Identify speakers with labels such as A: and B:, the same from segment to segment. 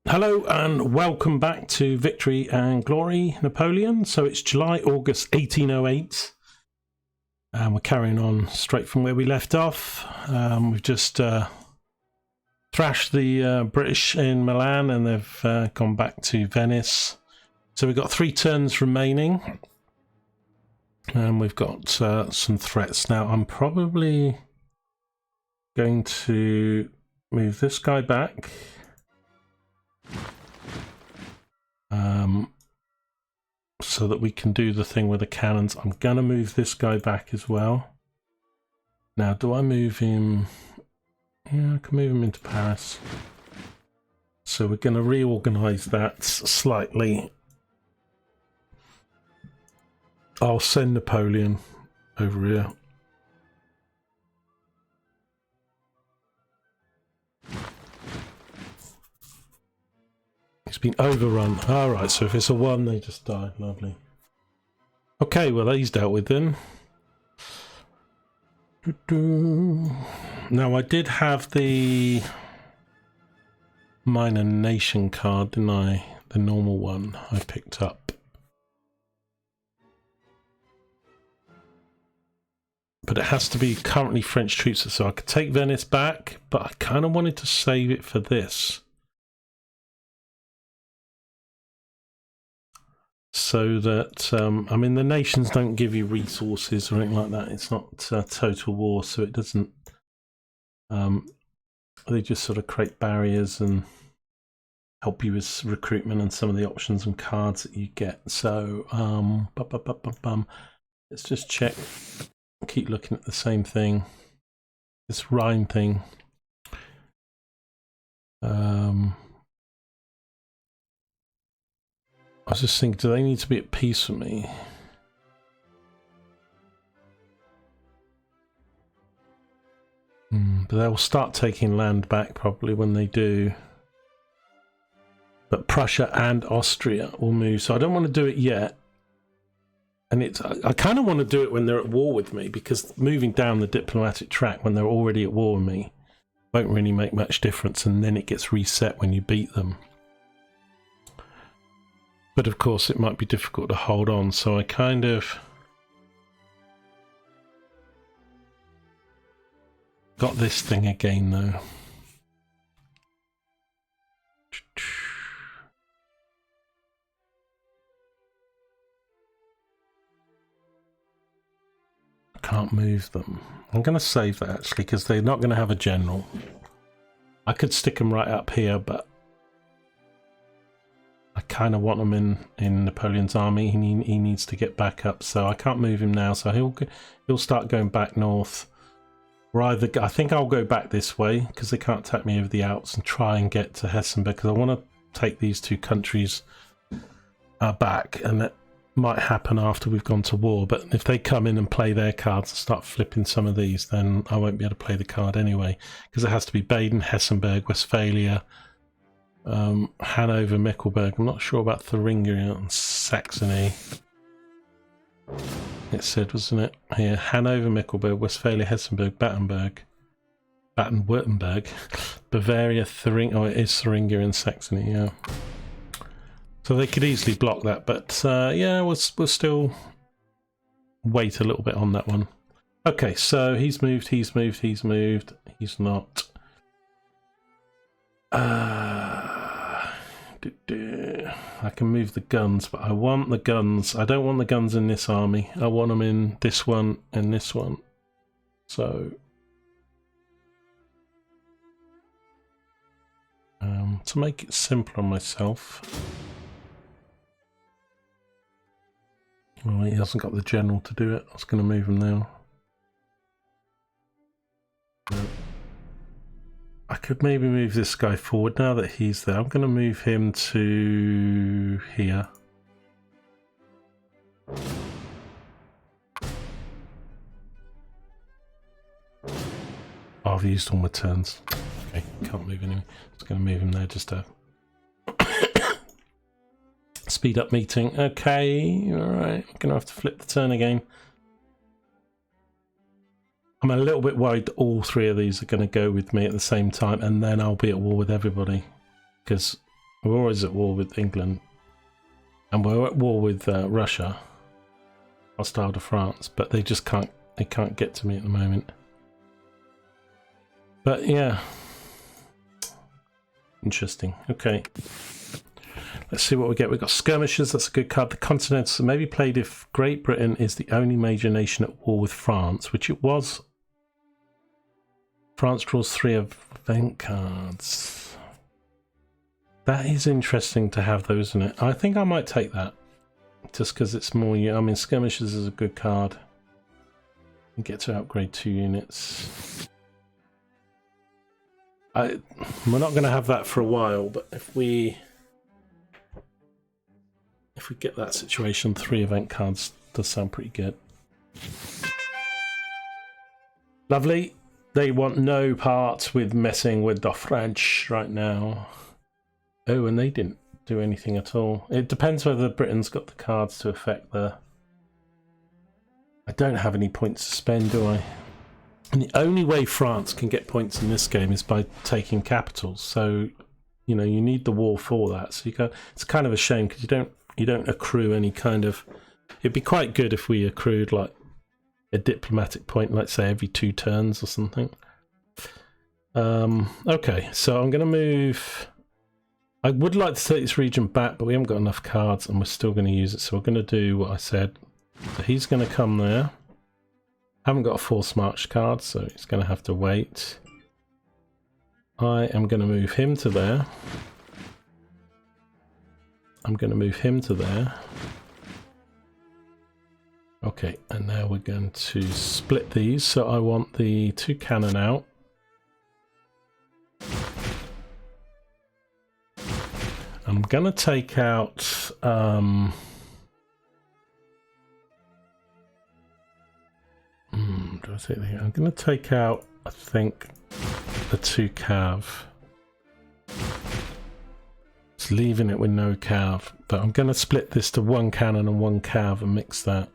A: Hello and welcome back to Victory and Glory, Napoleon. So it's July, August 1808 and we're carrying on straight from where we left off. We've just thrashed the British in Milan and they've gone back to Venice. So we've got 3 turns remaining and we've got some threats. Now I'm probably going to move this guy back. So that we can do the thing with the cannons. I'm going to move this guy back as well. Now, do I move him? Yeah, I can move him into Paris. So we're going to reorganize that slightly. I'll send Napoleon over here. It's been overrun. Alright, so if it's a 1, they just die. Lovely. Okay, well, he's dealt with then. Now, I did have the minor nation card, didn't I? The normal one I picked up. But it has to be currently French troops, so I could take Venice back, but I kind of wanted to save it for this. So that, I mean, the nations don't give you resources or anything like that. It's not total war, so it doesn't, they just sort of create barriers and help you with recruitment and some of the options and cards that you get. So, let's just check, keep looking at the same thing, this Rhine thing. I was just thinking, do they need to be at peace with me? But they'll start taking land back probably when they do. But Prussia and Austria will move, so I don't want to do it yet. And I kind of want to do it when they're at war with me, because moving down the diplomatic track when they're already at war with me won't really make much difference, and then it gets reset when you beat them. But of course it might be difficult to hold on, so I kind of got this thing again though. I can't move them. I'm going to save that actually, because they're not going to have a general. I could stick them right up here, but I kind of want him in Napoleon's army. He needs to get back up, so I can't move him now. So he'll start going back north. Or either, I think I'll go back this way because they can't attack me over the Alps, and try and get to Hessen, because I want to take these 2 countries back, and that might happen after we've gone to war. But if they come in and play their cards and start flipping some of these, then I won't be able to play the card anyway, because it has to be Baden, Hessenberg, Westphalia, Hanover, Mecklenburg. I'm not sure about Thuringia and Saxony. It said, wasn't it? Here, Hanover, Mecklenburg, Westphalia, Hessenberg, Baden-Württemberg, Bavaria, Thuringia. Oh, it is Thuringia and Saxony, yeah. So they could easily block that, but yeah, we'll still wait a little bit on that one. Okay, so he's moved, he's not. I can move the guns, but I want the guns. I don't want the guns in this army. I want them in this one and this one. So to make it simpler on myself. Well, he hasn't got the general to do it. I was going to move him now. I could maybe move this guy forward now that he's there. I'm going to move him to here. Oh, I've used all my turns. Okay, can't move anyway. Just going to move him there just to speed up meeting. Okay, alright. I'm going to have to flip the turn again. I'm a little bit worried that all 3 of these are going to go with me at the same time, and then I'll be at war with everybody, because We're always at war with England. And we're at war with Russia. Hostile to France. But they just can't get to me at the moment. But yeah. Interesting. Okay. Let's see what we get. We've got skirmishers. That's a good card. The Continental may be played if Great Britain is the only major nation at war with France, which it was. France draws 3 event cards. That is interesting to have those, isn't it? I think I might take that. Just because it's more... I mean, skirmishers is a good card. You get to upgrade 2 units. We're not going to have that for a while, but if we get that situation, 3 event cards does sound pretty good. Lovely. They want no part with messing with the French right now. Oh, and they didn't do anything at all. It depends whether Britain's got the cards to affect the... I don't have any points to spend, do I? And the only way France can get points in this game is by taking capitals. So, you know, you need the war for that. So you go. It's kind of a shame because you don't accrue any kind of... It'd be quite good if we accrued like a diplomatic point, let's say every 2 turns or something. Okay, so I'm going to move... I would like to take this region back, but we haven't got enough cards and we're still going to use it. So we're going to do what I said. So he's going to come there. Haven't got a force march card, so he's going to have to wait. I am going to move him to there. I'm going to move him to there. Okay, and now we're going to split these. So I want the 2 cannon out. I'm going to take out... I'm going to take out, I think, the 2 cav. Just leaving it with no cav. But I'm going to split this to 1 cannon and 1 cav and mix that.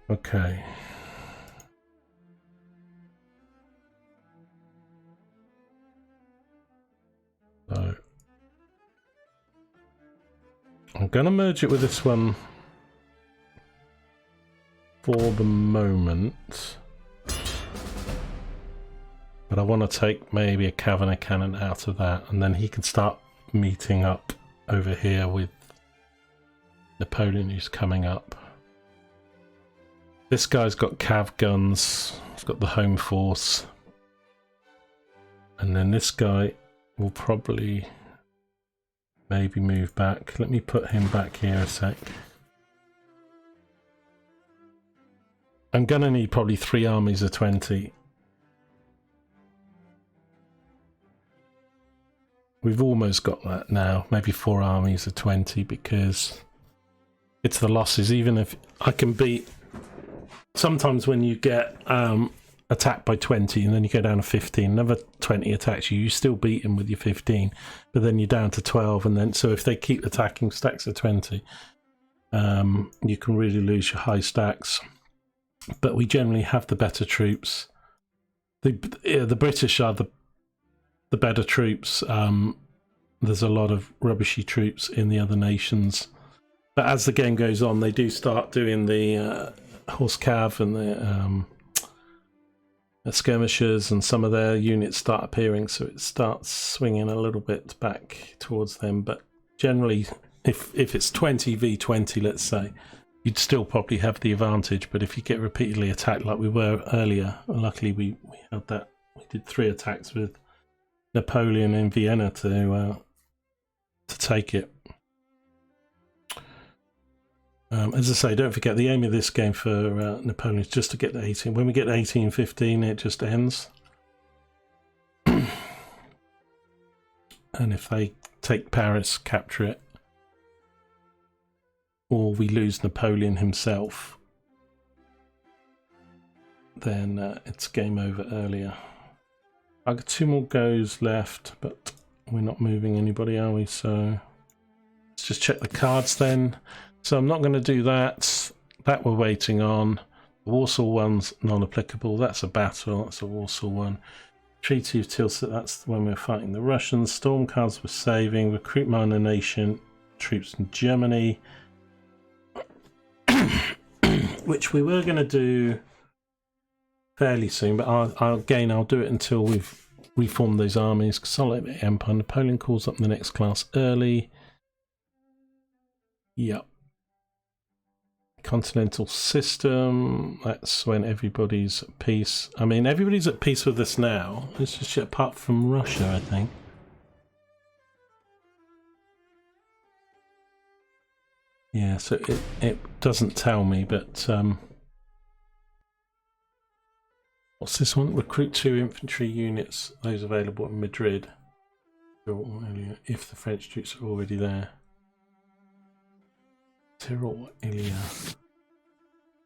A: Okay. So I'm going to merge it with this one for the moment, but I want to take maybe a cav and a cannon out of that, and then he can start meeting up over here with Napoleon, who's coming up. This guy's got cav guns, he's got the home force, and then this guy will probably maybe move back. Let me put him back here a sec. I'm gonna need probably 3 armies of 20. We've almost got that now, maybe 4 armies of 20, because it's the losses. Even if I can beat... Sometimes when you get attacked by 20 and then you go down to 15, another 20 attacks you, you still beat them with your 15, but then you're down to 12, and then so if they keep attacking stacks of 20, you can really lose your high stacks. But we generally have the better troops. The British are the better troops. There's a lot of rubbishy troops in the other nations. But as the game goes on, they do start doing the horse cav and the skirmishers, and some of their units start appearing, so it starts swinging a little bit back towards them. But generally, if it's 20 v 20, let's say, you'd still probably have the advantage. But if you get repeatedly attacked like we were earlier, luckily we had that. We did 3 attacks with Napoleon in Vienna to take it. As I say, don't forget the aim of this game for Napoleon is just to get to 18. When we get to 1815, it just ends. And if they take Paris, capture it, or we lose Napoleon himself, then it's game over earlier. I've got 2 more goes left, but we're not moving anybody, are we? So let's just check the cards then. So I'm not going to do that. That we're waiting on. The Warsaw one's non-applicable. That's a battle. That's a Warsaw one. Treaty of Tilsit, that's when we're fighting the Russians. Storm cards we're saving. Recruit minor nation troops in Germany. Which we were going to do fairly soon, but I'll do it until we've reformed those armies. Consolidate the Empire. Napoleon calls up the next class early. Yep. Continental system. That's when everybody's at peace. I mean, everybody's at peace with this now. It's just apart from Russia, I think. Yeah, so it doesn't tell me, but what's this one? Recruit 2 infantry units, those available in Madrid. If the French troops are already there. Tyrol, Ilia.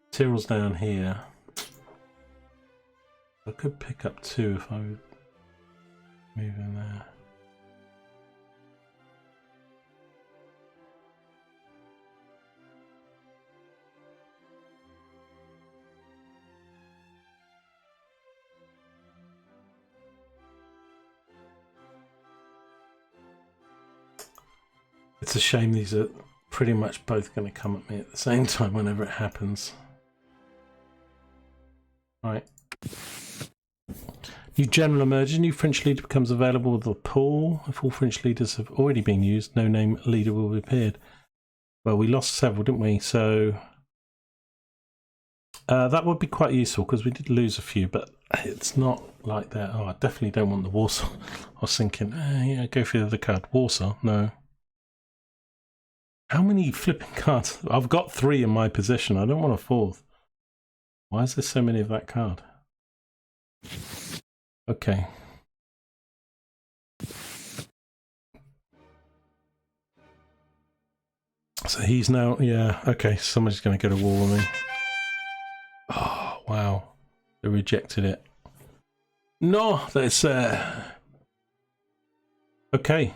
A: Tyrol's down here. I could pick up 2 if I would move in there. It's a shame these are pretty much both going to come at me at the same time whenever it happens. Right. New general emerges. New French leader becomes available with a pool. If all French leaders have already been used, no name leader will be appeared. Well, we lost several, didn't we? So that would be quite useful because we did lose a few, but it's not like that. Oh, I definitely don't want the Warsaw. I was thinking, yeah, go for the other card. Warsaw, no. How many flipping cards? I've got 3 in my possession. I don't want a 4th. Why is there so many of that card? Okay. So he's now, yeah, okay, somebody's going to go to war with me. Oh, wow. They rejected it. No, that's, okay.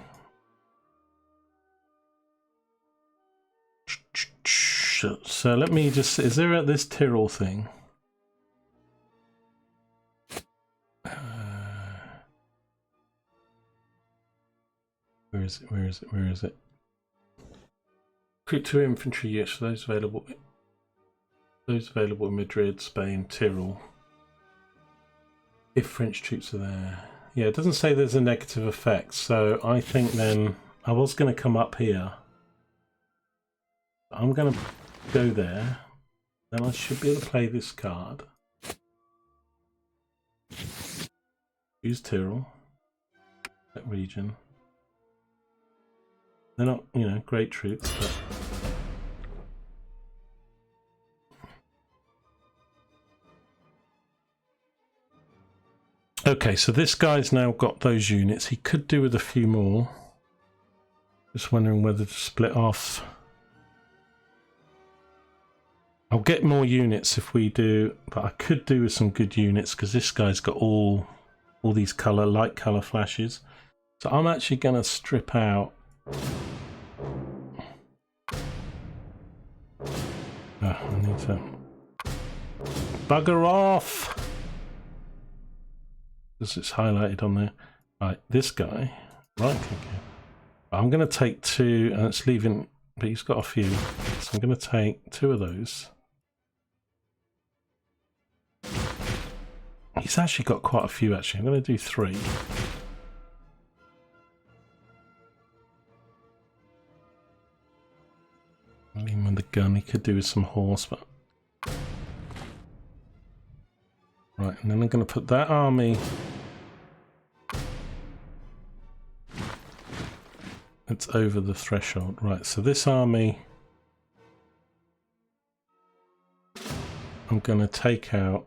A: So let me just, is there this Tyrol thing? Where is it? Where is it? Where is it? Recruit 2 infantry units, those available in Madrid, Spain, Tyrol. If French troops are there. Yeah, it doesn't say there's a negative effect, so I think then I was going to come up here. I'm going to go there. Then I should be able to play this card. Use Tyrol. That region. They're not, you know, great troops, but... Okay, so this guy's now got those units. He could do with a few more. Just wondering whether to split off. I'll get more units if we do, but I could do with some good units because this guy's got all these light color flashes. So I'm actually going to strip out. I need to bugger off because it's highlighted on there. Right, this guy. Right, okay. I'm going to take 2, and it's leaving, but he's got a few. So I'm going to take 2 of those. He's actually got quite a few, actually. I'm going to do 3. I mean, with the gun, he could do with some horse, but... Right, and then I'm going to put that army... It's over the threshold. Right, so this army... I'm going to take out...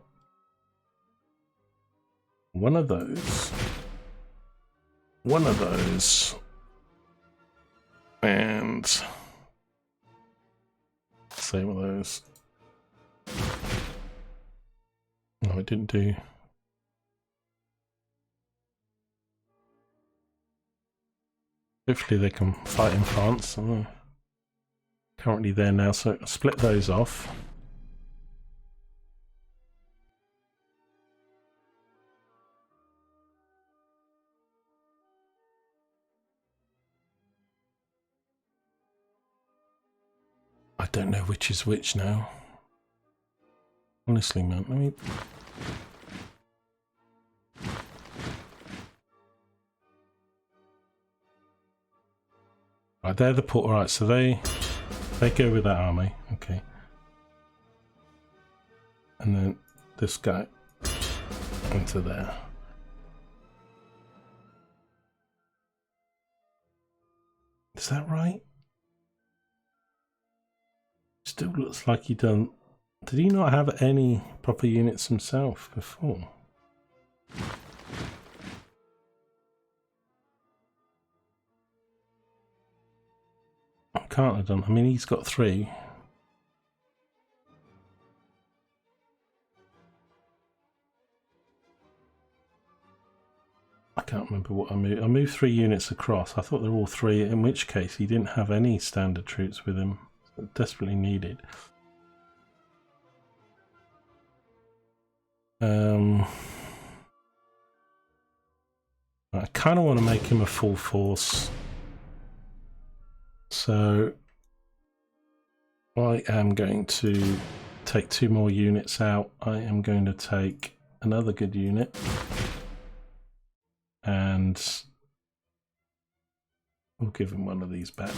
A: one of those, and same of those. No, it didn't do. Hopefully they can fight in France. I'm currently there now, so I'll split those off. I don't know which is which now. Honestly, man, let me... Right, they're the port. Right, so they go with that army. Okay. And then this guy into there. Is that right? Still looks like he done... Did he not have any proper units himself before? Can't have done. I mean, he's got 3. I can't remember what I moved. I moved 3 units across. I thought they were all 3, in which case he didn't have any standard troops with him. Desperately needed. I kind of want to make him a full force. So I am going to take 2 more units out. I am going to take another good unit. And we'll give him one of these back.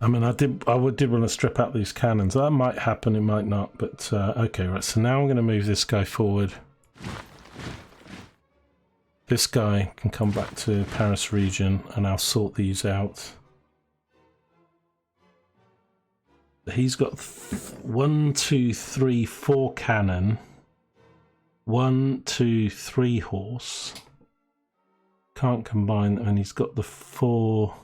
A: I mean, I did want to strip out these cannons. That might happen, it might not, but okay, right. So now I'm going to move this guy forward. This guy can come back to Paris region, and I'll sort these out. He's got 1, 2, 3, 4 cannon. 1, 2, 3 horse. Can't combine them, and he's got the 4.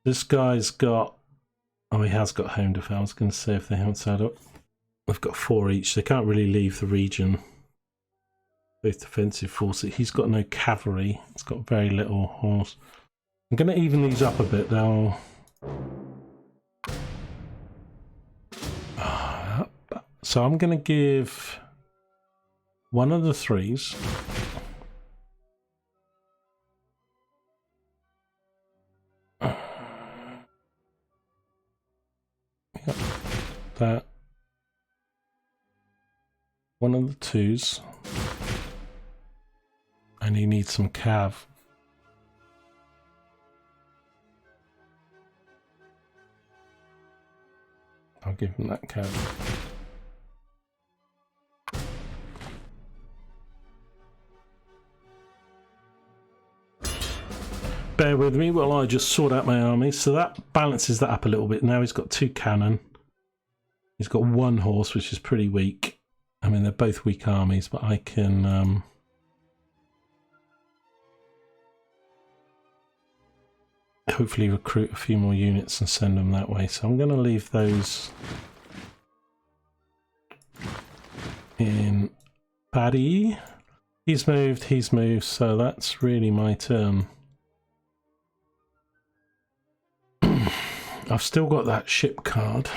A: This guy's got... Oh, he has got home defense. I was going to say if they haven't set up. They've got 4 each. They can't really leave the region. Both defensive forces. He's got no cavalry. It's got very little horse. I'm going to even these up a bit now. So I'm going to give one of the 3s. Yep. That. One of the 2s. And he needs some cav. I'll give him that cav. Bear with me while I just sort out my army. So that balances that up a little bit. Now he's got 2 cannon. He's got 1 horse, which is pretty weak. I mean, they're both weak armies, but I can... hopefully recruit a few more units and send them that way. So I'm going to leave those in Paddy. He's moved, so that's really my turn. I've still got that ship card.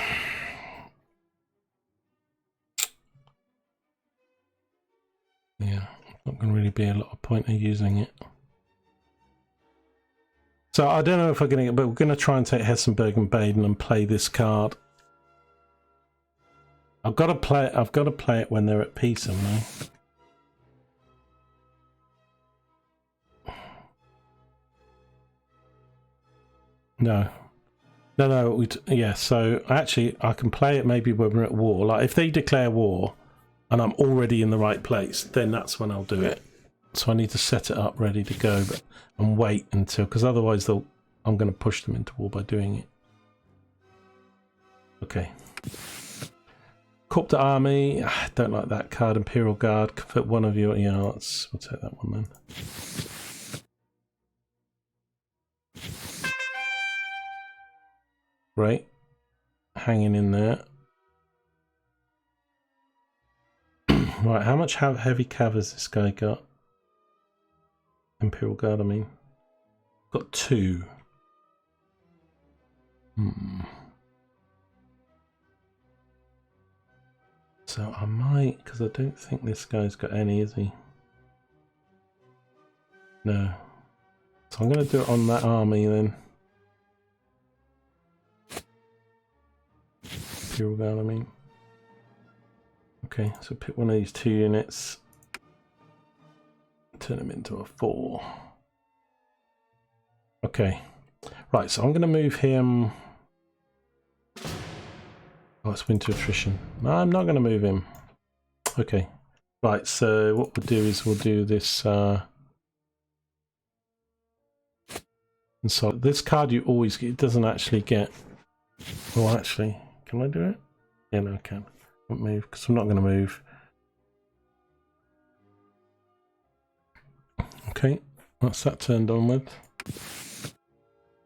A: Yeah, not going to really be a lot of point of using it. So I don't know if we're going to get, but we're going to try and take Hessenberg and Baden and play this card. I've got to play it when they're at peace, haven't I? No. Yeah, so actually I can play it maybe when we're at war. Like if they declare war and I'm already in the right place, then that's when I'll do it. So I need to set it up ready to go and wait until, because otherwise I'm going to push them into war by doing it. Okay. Corpta Army, I don't like that card. Imperial Guard, fit one of your, yeah, we'll take that one then. Right, hanging in there. Right, how much heavy cav has this guy got? Imperial Guard, I mean. Got 2. So I might, because I don't think this guy's got any, is he? No. So I'm going to do it on that army then. Imperial Guard, I mean. Okay, so pick one of these 2 units. Turn them into a 4. Okay. Right, so I'm going to move him. Oh, it's winter attrition. No, I'm not going to move him. Okay. Right, so what we'll do is we'll do this. And so this card you always get, it doesn't actually get. Oh, actually, can I do it? Yeah, no, I can. I won't move because I'm not going to move. Okay, that's that turned on with.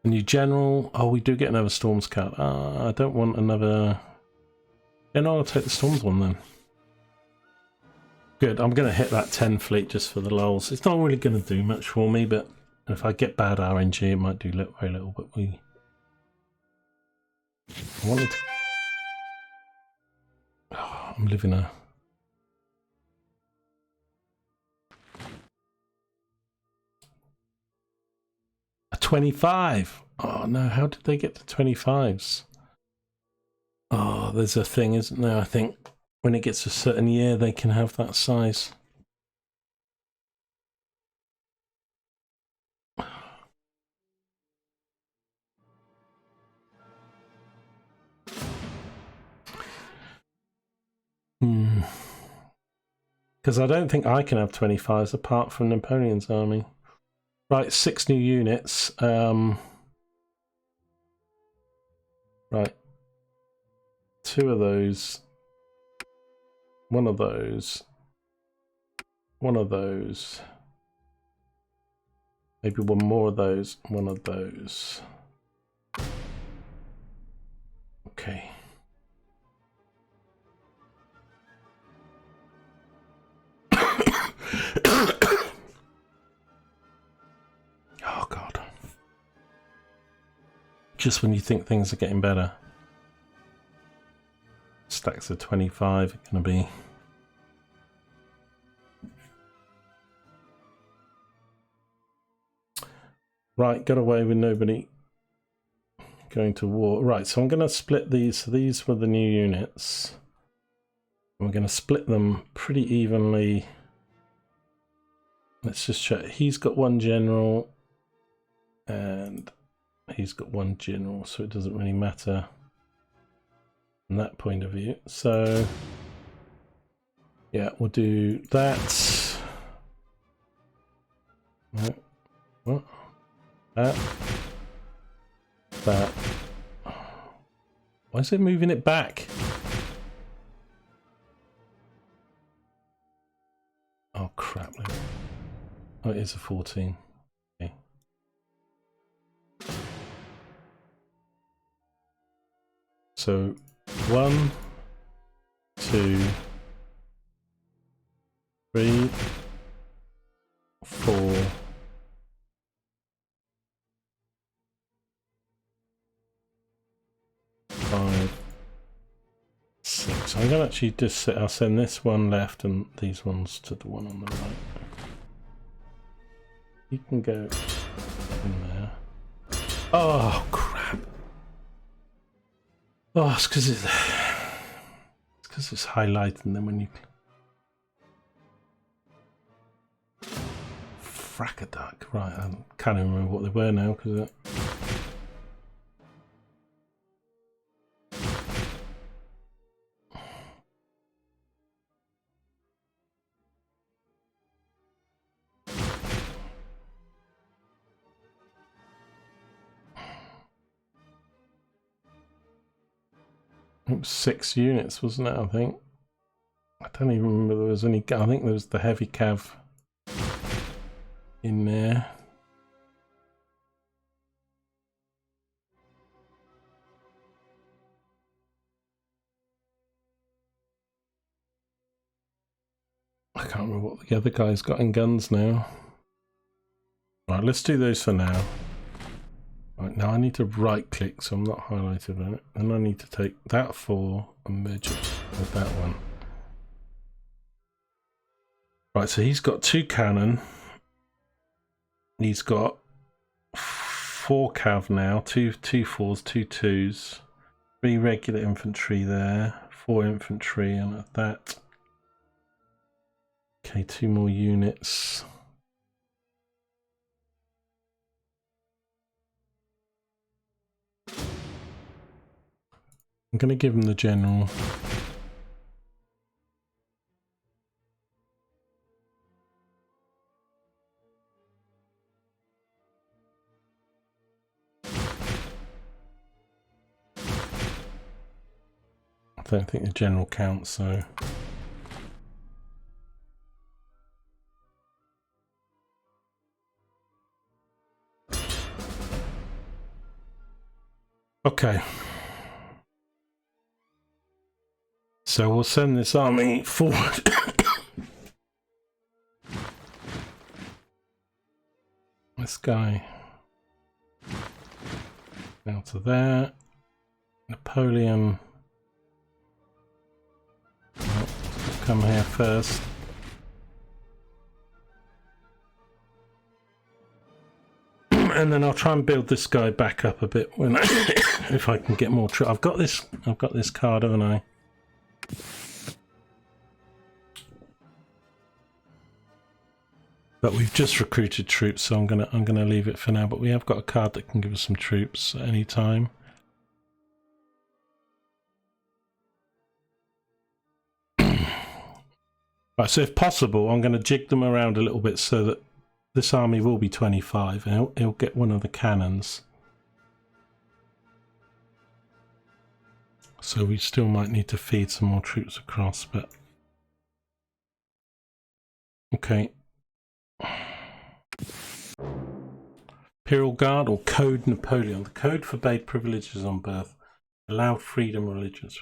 A: The new general. Oh, we do get another storms card. I don't want another. Yeah, no, I'll take the storms one then. Good, I'm going to hit that 10 fleet just for the lulz. It's not really going to do much for me, but if I get bad RNG, it might do very little. But I wanted to. Oh, I'm living a. A 25. Oh no, how did they get to 25s? Oh, there's a thing, isn't there? I think when it gets a certain year, they can have that size. Because I don't think I can have 25s apart from Napoleon's army. Right, 6 new units. Right. 2 of those. 1 of those. 1 of those. Maybe 1 more of those. 1 of those. Okay. Oh god. Just when you think things are getting better. Stacks of 25 are going to be. Right, got away with nobody going to war. Right, so I'm going to split these. So these were the new units. We're going to split them pretty evenly. Let's just check. He's got 1 general and he's got 1 general, so it doesn't really matter from that point of view. So yeah, we'll do that. No. What? That. That. Why is it moving it back? Oh crap. Oh, it is a 14. Okay. So 1, 2, 3, 4, 5, 6. I'm gonna actually just I'll send this one left and these ones to the one on the right. You can go in there. Oh crap! Oh, it's because it's highlighted, and then when you Frackaduck, right? I can't even remember what they were now because. It was 6 units, wasn't it? I think. I don't even remember there was any. I think there was the heavy cav in there. I can't remember what the other guy's got in guns now. Right, let's do those for now. Right, now I need to right click, so I'm not highlighted on it. And I need to take that 4 and merge it with that one. Right, so he's got 2 cannon. He's got 4 cav now, 2 4s, 2 2s, 3 regular infantry there, 4 infantry, and that. Okay, 2 more units. I'm going to give him the general. I don't think the general counts, so... Okay. So we'll send this army forward. This guy. Now to there. Napoleon. Oh, come here first. And then I'll try and build this guy back up a bit when if I can get more I've got this card, haven't I? But we've just recruited troops, so I'm gonna leave it for now. But we have got a card that can give us some troops at any time. Right, so if possible, I'm going to jig them around a little bit so that this army will be 25, and he'll get one of the cannons. So we still might need to feed some more troops across, but okay. Imperial Guard or Code Napoleon. The code forbade privileges on birth, allowed freedom of religious.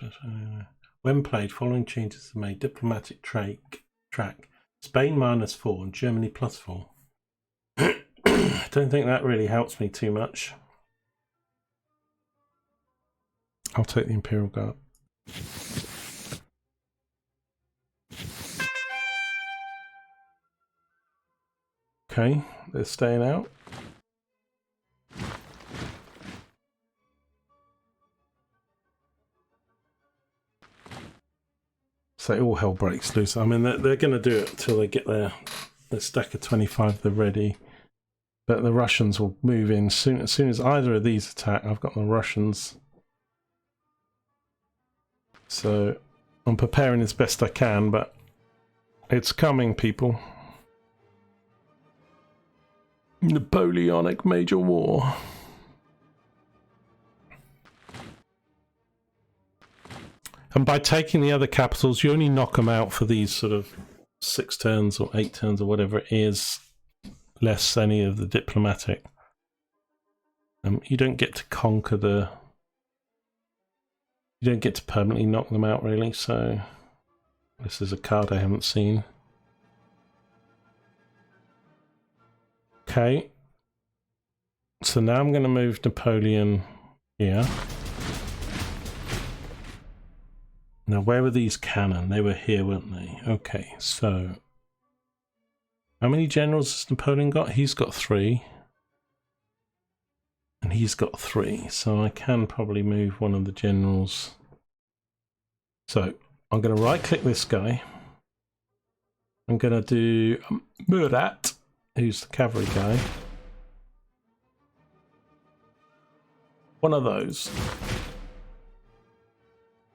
A: When played, following changes are made: diplomatic track, Spain -4 and Germany +4. I don't think that really helps me too much. I'll take the Imperial Guard. Okay, they're staying out. So all hell breaks loose. I mean, they're going to do it until they get their stack of 25. They're ready, but the Russians will move in soon. As soon as either of these attack, I've got the Russians. So I'm preparing as best I can, but it's coming, people. Napoleonic major war. And by taking the other capitals, you only knock them out for these sort of 6 turns or 8 turns or whatever it is, less any of the diplomatic. You don't get to conquer the... You don't get to permanently knock them out, really, so... This is a card I haven't seen. Okay. So now I'm going to move Napoleon here. Now, where were these cannon? They were here, weren't they? Okay, so... How many generals has Napoleon got? He's got 3. And he's got 3. So I can probably move one of the generals. So, I'm going to right-click this guy. I'm going to do Murat, who's the cavalry guy. One of those.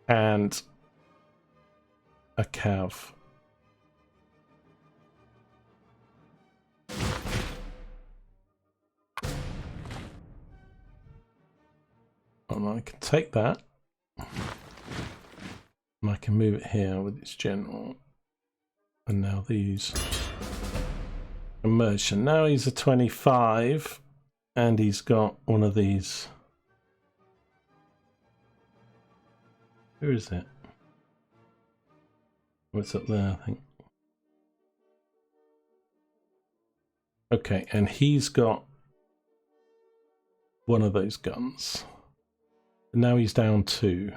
A: And... a cav. And I can take that. And I can move it here with its general. And now these immersion. Now he's a 25 and he's got one of these. Where is it? What's up there, I think. Okay, and he's got one of those guns. And now he's down 2.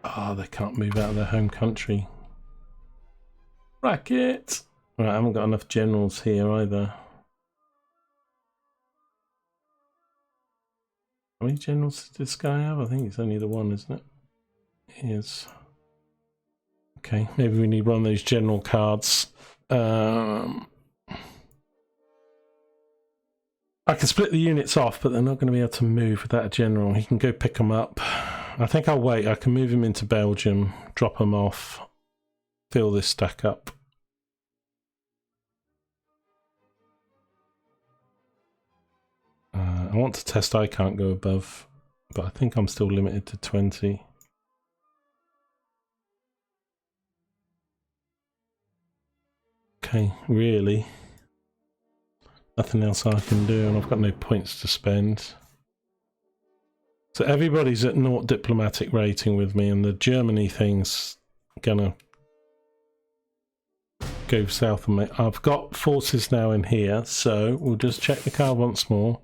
A: Oh, they can't move out of their home country. Racket! Right, I haven't got enough generals here either. How many generals does this guy have? I think it's only the one, isn't it? It is. Okay, maybe we need one of those general cards. I can split the units off, but they're not going to be able to move without a general. He can go pick them up. I think I'll wait. I can move him into Belgium, drop them off, fill this stack up. I want to test I can't go above, but I think I'm still limited to 20. Okay, really. Nothing else I can do, and I've got no points to spend. So everybody's at 0 diplomatic rating with me, and the Germany thing's gonna go south of me. I've got forces now in here, so we'll just check the card once more.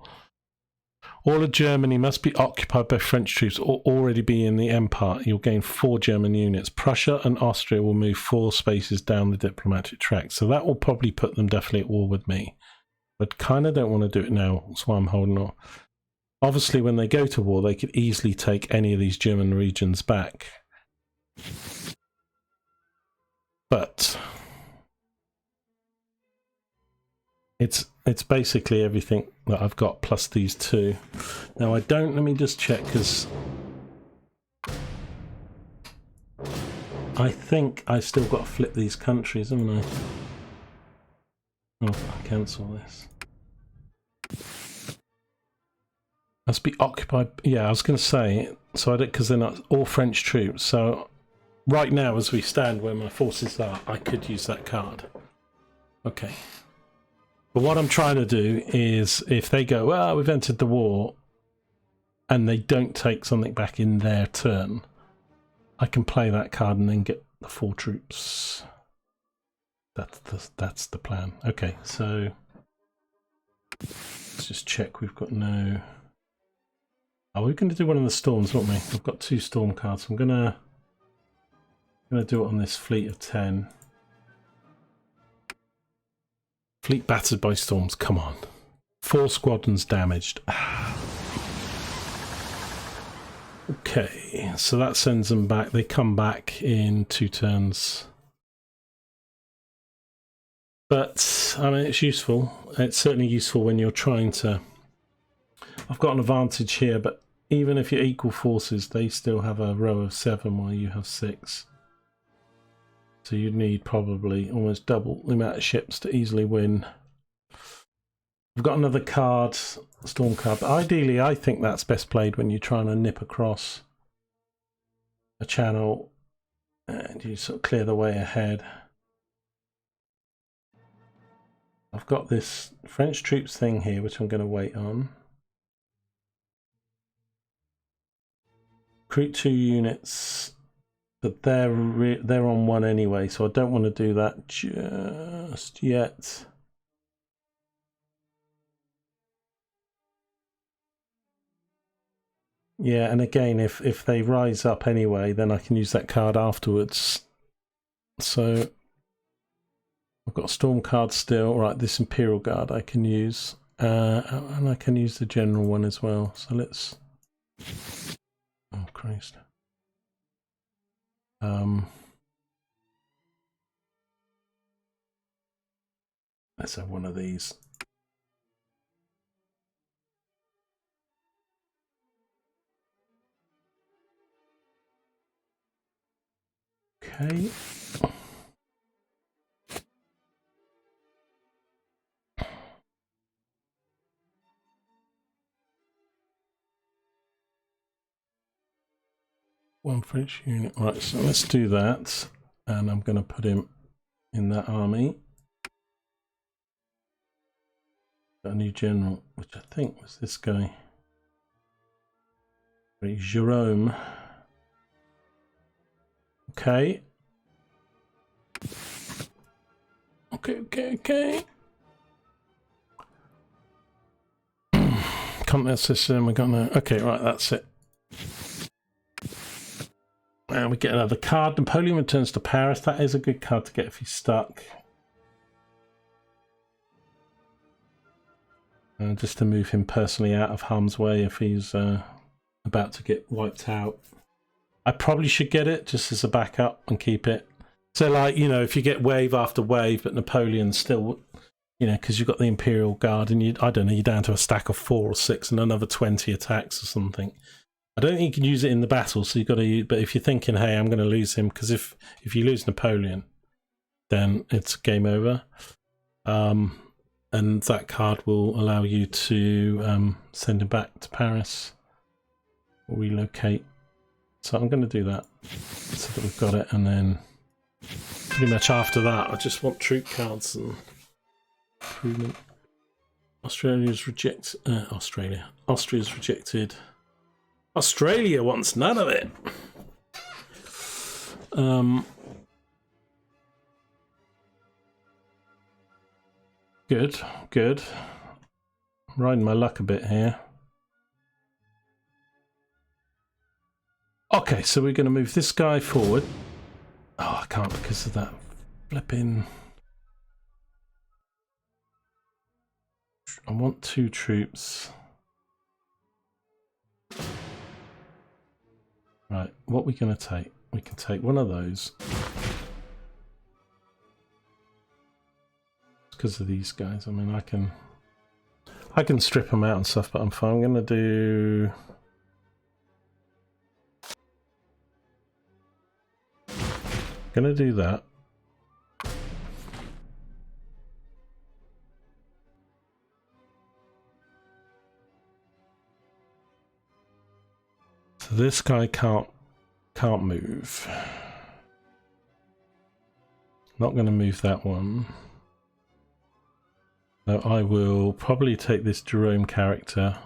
A: All of Germany must be occupied by French troops or already be in the Empire. You'll gain 4 German units. Prussia and Austria will move 4 spaces down the diplomatic track, so that will probably put them definitely at war with me. But kind of don't want to do it now, that's why I'm holding on. Obviously, when they go to war, they could easily take any of these German regions back. But it's basically everything that I've got plus these 2. Now I don't, let me just check, because I think I still got to flip these countries, haven't I? Oh, I'll cancel this. Must be occupied. Yeah, I was going to say, so I don't, because they're not all French troops. So right now, as we stand where my forces are, I could use that card. Okay. But what I'm trying to do is, if they go, well, we've entered the war, and they don't take something back in their turn, I can play that card and then get the 4 troops. That's the plan. Okay, so let's just check. We've got no. Oh, we're going to do one of the storms, aren't we? I've got 2 storm cards. I'm gonna do it on this fleet of 10. Fleet battered by storms. Come on, 4 squadrons damaged. Okay, so that sends them back. They come back in 2 turns. But, I mean, it's useful. It's certainly useful when you're trying to... I've got an advantage here, but even if you're equal forces, they still have a row of 7 while you have 6. So you'd need probably almost double the amount of ships to easily win. I've got another card, storm card, but ideally I think that's best played when you're trying to nip across a channel and you sort of clear the way ahead. I've got this French troops thing here, which I'm going to wait on. Recruit 2 units, but they're on 1 anyway, so I don't want to do that just yet. Yeah, and again, if they rise up anyway, then I can use that card afterwards. So I've got a storm card still. Right, this Imperial Guard I can use, and I can use the general one as well. So let's. Oh Christ. Let's have one of these. Okay. One French unit. Right, so let's do that. And I'm going to put him in that army. Got a new general, which I think was this guy. Jerome. Okay. Okay. Content system, we're gonna... Okay, right, that's it. And we get another card. Napoleon returns to Paris. That is a good card to get if he's stuck. Just to move him personally out of harm's way if he's about to get wiped out. I probably should get it just as a backup and keep it. So, like, you know, if you get wave after wave, but Napoleon's still... You know, because you've got the Imperial Guard and I don't know, you're down to a stack of 4 or 6 and another 20 attacks or something. I don't think you can use it in the battle, so you've got to use, but if you're thinking, hey, I'm going to lose him, because if you lose Napoleon, then it's game over. And that card will allow you to send him back to Paris or relocate. So I'm going to do that so that we've got it, and then pretty much after that, I just want troop cards and... Improvement. Austria's rejected. Australia wants none of it. Good. I'm riding my luck a bit here. Okay, so we're going to move this guy forward. Oh, I can't because of that flipping... I want 2 troops. Right, what are we going to take? We can take one of those. Because of these guys. I mean, I can strip them out and stuff, but I'm fine. I'm going to do that. So this guy can't move. Not going to move that one. No, I will probably take this Jerome character.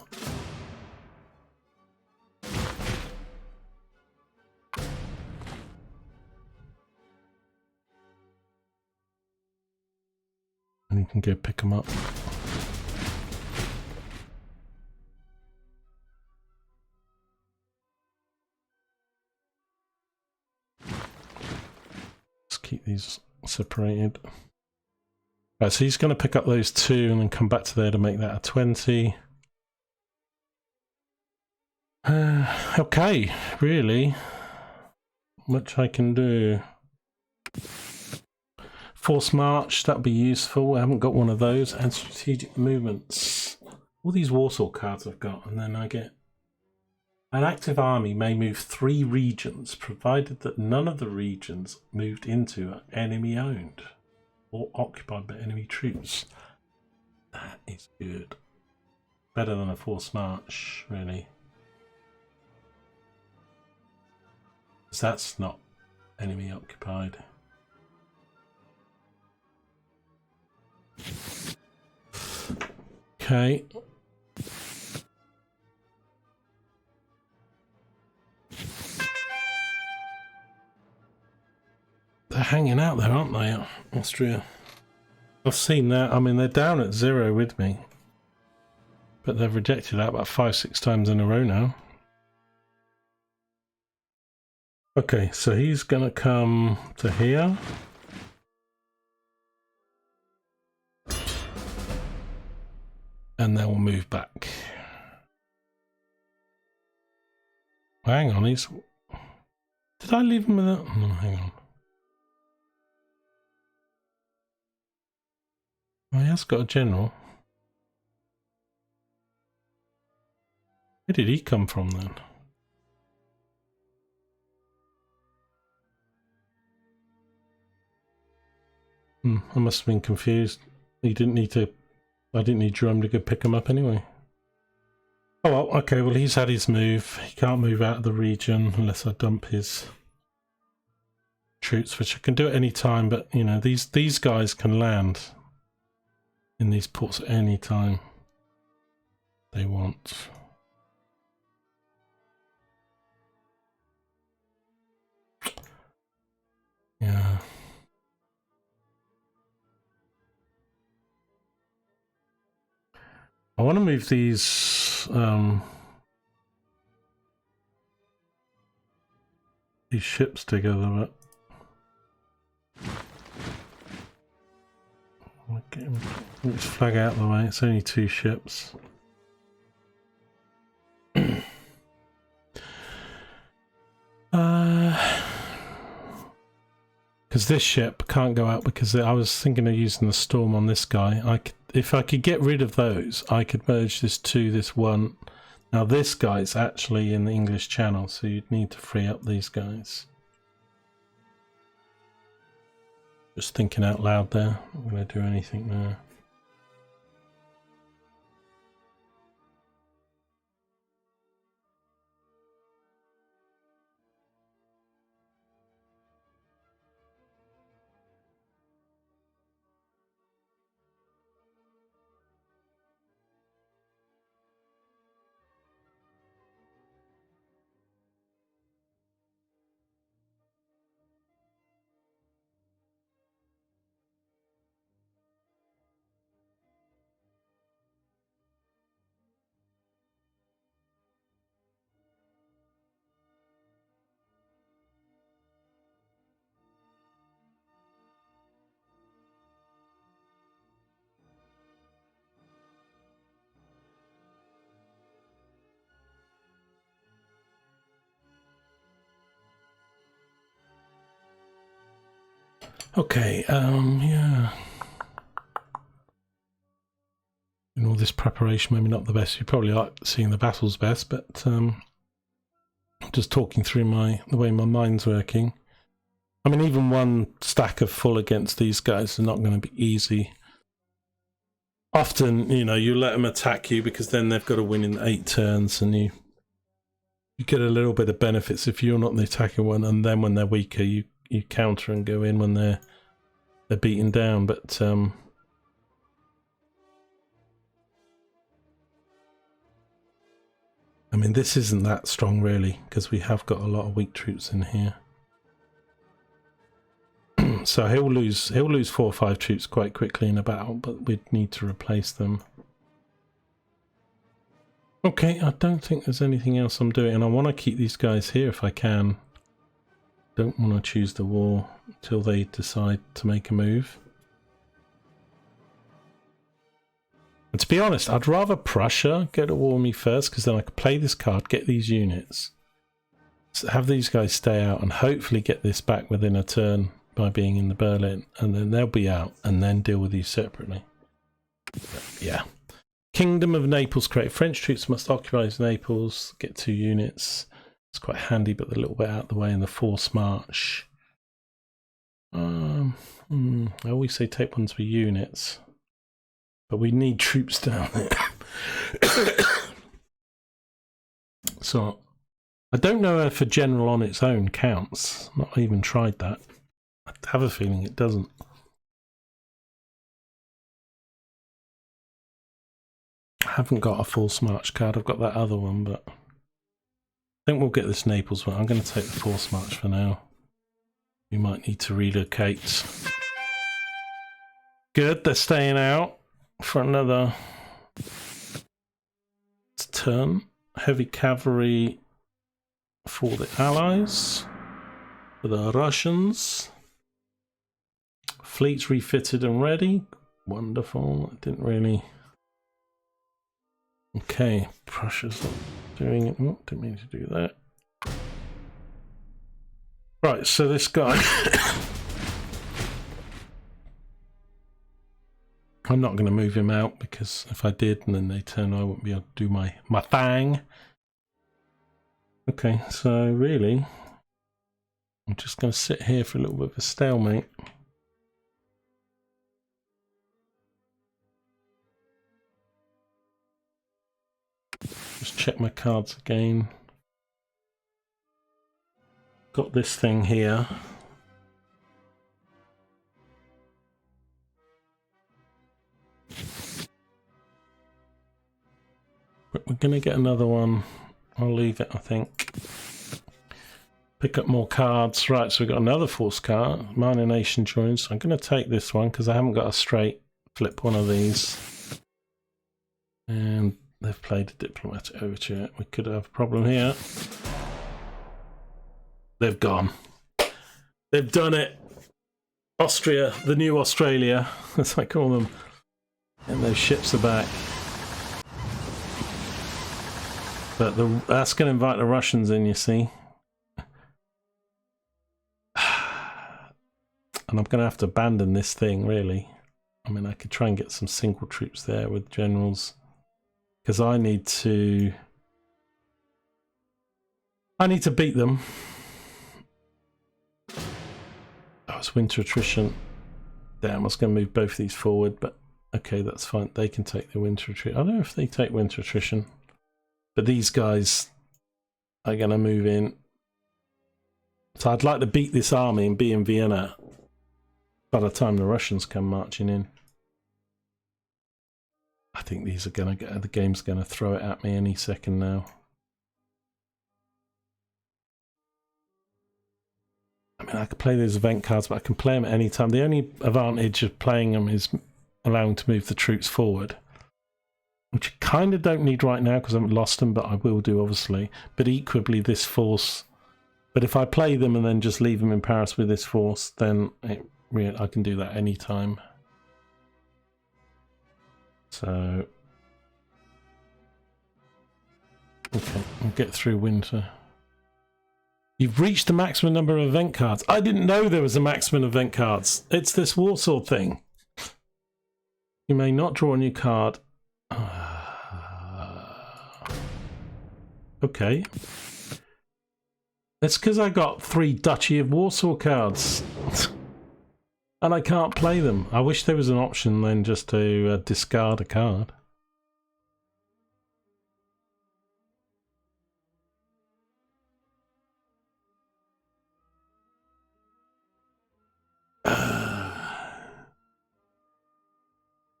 A: And you can go pick him up. Keep these separated. Right, so he's going to pick up those 2 and then come back to there to make that a 20. Okay, really. Much I can do. Force march, that would be useful. I haven't got one of those. And strategic movements. All these Warsaw cards I've got, and then I get... An active army may move 3 regions, provided that none of the regions moved into are enemy-owned or occupied by enemy troops. That is good. Better than a forced march, really. Because that's not enemy-occupied. Okay. They're hanging out there, aren't they, Austria? I've seen that. I mean, they're down at 0 with me. But they've rejected that about 5-6 times in a row now. Okay, so he's going to come to here. And then we'll move back. Hang on, he's... Did I leave him with that? No, hang on. Oh, he has got a general. Where did he come from then? I must have been confused. He didn't need to... I didn't need Jerome to go pick him up anyway. Oh well, okay, well he's had his move. He can't move out of the region unless I dump his troops, which I can do at any time, but you know, these guys can land in these ports at any time they want. Yeah. I want to move these ships together, but let's flag out the way. It's only 2 ships. Because this ship can't go out, because I was thinking of using the storm on this guy. If I could get rid of those, I could merge this to this one. Now this guy's actually in the English Channel, so you'd need to free up these guys. Just thinking out loud there. I'm going to do anything there. Okay, yeah. And all this preparation, maybe not the best. You probably like seeing the battles best, but I'm just talking through the way my mind's working. I mean, even one stack of full against these guys are not going to be easy. Often, you know, you let them attack you because then they've got to win in 8 turns, and you get a little bit of benefits if you're not the attacking one, and then when they're weaker, you counter and go in when they're beaten down. But I mean, this isn't that strong really, because we have got a lot of weak troops in here. So he'll lose 4 or 5 troops quite quickly in a battle, but we'd need to replace them. Okay, I don't think there's anything else I'm doing, and I want to keep these guys here if I can. Don't want to choose the war until they decide to make a move. And to be honest, I'd rather Prussia go to war with me first, because then I could play this card, get these units, have these guys stay out, and hopefully get this back within a turn by being in the Berlin, and then they'll be out, and then deal with these separately. But yeah. Kingdom of Naples create. French troops must occupy Naples, get 2 units. It's quite handy, but they're a little bit out of the way in the forced march. I always say take ones for units, but we need troops down there. So I don't know if a general on its own counts. Not even tried that. I have a feeling it doesn't. I haven't got a forced march card. I've got that other one, but I think we'll get this Naples one. I'm going to take the forced march for now. We might need to relocate. Good, they're staying out for another turn. Heavy cavalry for the Allies. For the Russians. Fleets refitted and ready. Wonderful. I didn't really... Okay, Prussia's doing it. Oh, didn't mean to do that. Right, so this guy... I'm not going to move him out, because if I did and then they turn, I wouldn't be able to do my thing. Okay, so really, I'm just going to sit here for a little bit of a stalemate. Just check my cards again. Got this thing here. But we're going to get another one. I'll leave it, I think. Pick up more cards. Right, so we've got another force card. Minor Nation joins. I'm going to take this one because I haven't got a straight flip one of these. And they've played a diplomatic overture. We could have a problem here. They've gone. They've done it. Austria, the new Australia, as I call them. And those ships are back. But that's going to invite the Russians in, you see. And I'm going to have to abandon this thing, really. I mean, I could try and get some single troops there with generals. Because I need to beat them. Oh, it's winter attrition. Damn, I was going to move both of these forward, but okay, that's fine. They can take the winter attrition. I don't know if they take winter attrition. But these guys are going to move in. So I'd like to beat this army and be in Vienna by the time the Russians come marching in. I think these are going to get, the game's going to throw it at me any second now. I mean, I could play those event cards, but I can play them at any time. The only advantage of playing them is allowing to move the troops forward, which I kind of don't need right now because I haven't lost them, but I will do, obviously. But equally, this force... But if I play them and then just leave them in Paris with this force, then I can do that any time. So... Okay, we'll get through winter. You've reached the maximum number of event cards. I didn't know there was a maximum event cards. It's this Warsaw thing. You may not draw a new card. Okay. That's because I got 3 Duchy of Warsaw cards. And I can't play them. I wish there was an option then just to discard a card.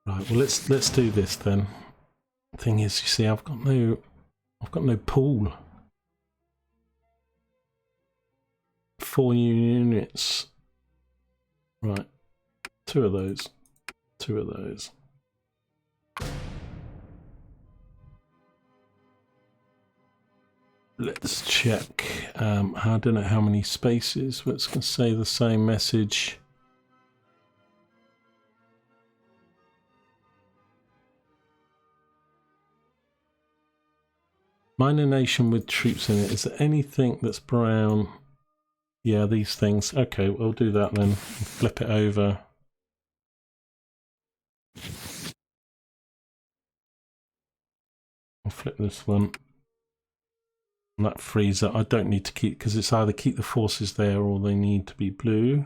A: Right, well let's do this then. Thing is, you see, I've got no pool. 4 new units. Right. 2 of those. 2 of those. Let's check. I don't know how many spaces. Let's say the same message. Minor nation with troops in it. Is there anything that's brown? Yeah, these things. Okay, we'll do that then. Flip it over. I'll flip this one. And that frees up. I don't need to keep, because it's either keep the forces there or they need to be blue.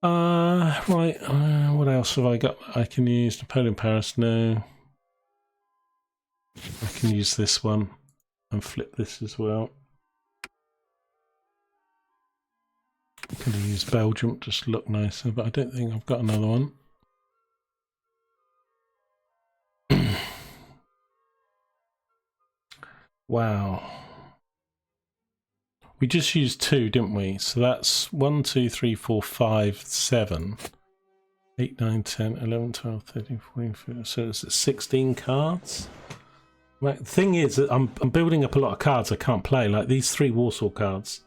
A: Right. What else have I got? I can use Napoleon Paris. No. I can use this one and flip this as well. Could have used Belgium, just look nicer, but I don't think I've got another one. Wow. We just used 2, didn't we? So that's 1, 2, 3, 4, 5, 7, 8, 9, 10, 11, 12, 13, 14, 15. So it's 16 cards. Right. The thing is that I'm building up a lot of cards I can't play, like these 3 Warsaw cards.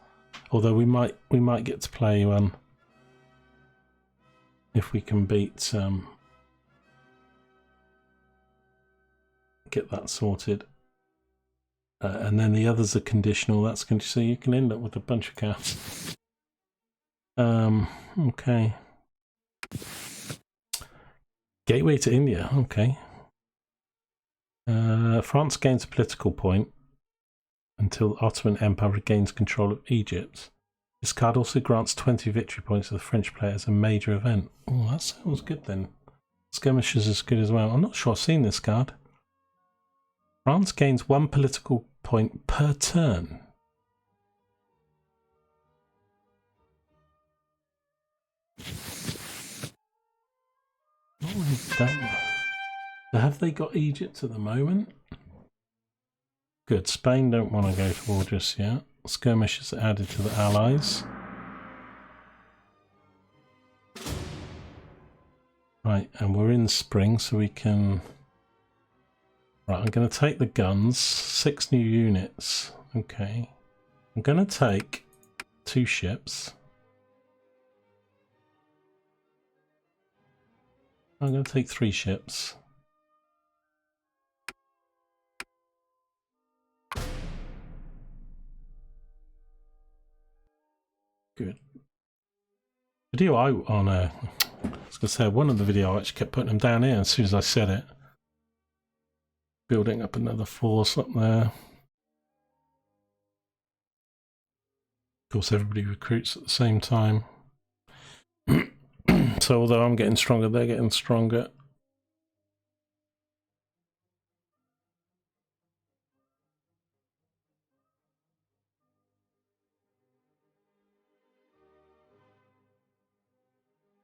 A: Although we might get to play one if we can beat get that sorted. And then the others are conditional. That's going to, so you can end up with a bunch of cards. Okay. Gateway to India. Okay. France gains a political point until the Ottoman Empire regains control of Egypt. This card also grants 20 victory points to the French player as a major event. Oh, that sounds good then. Skirmishes is good as well. I'm not sure I've seen this card. France gains 1 political point per turn. Not really that. Have they got Egypt at the moment? Good. Spain don't want to go to war just yet. Skirmishes are added to the Allies. Right, and we're in spring, so we can Right, I'm going to take the guns, 6 new units. Okay. I'm going to take 2 ships. I'm going to take 3 ships. Good. Video oh no. I was going to say, one of the video I actually kept putting them down here as soon as I said it. Building up another force up there. Of course, everybody recruits at the same time. So although I'm getting stronger, they're getting stronger.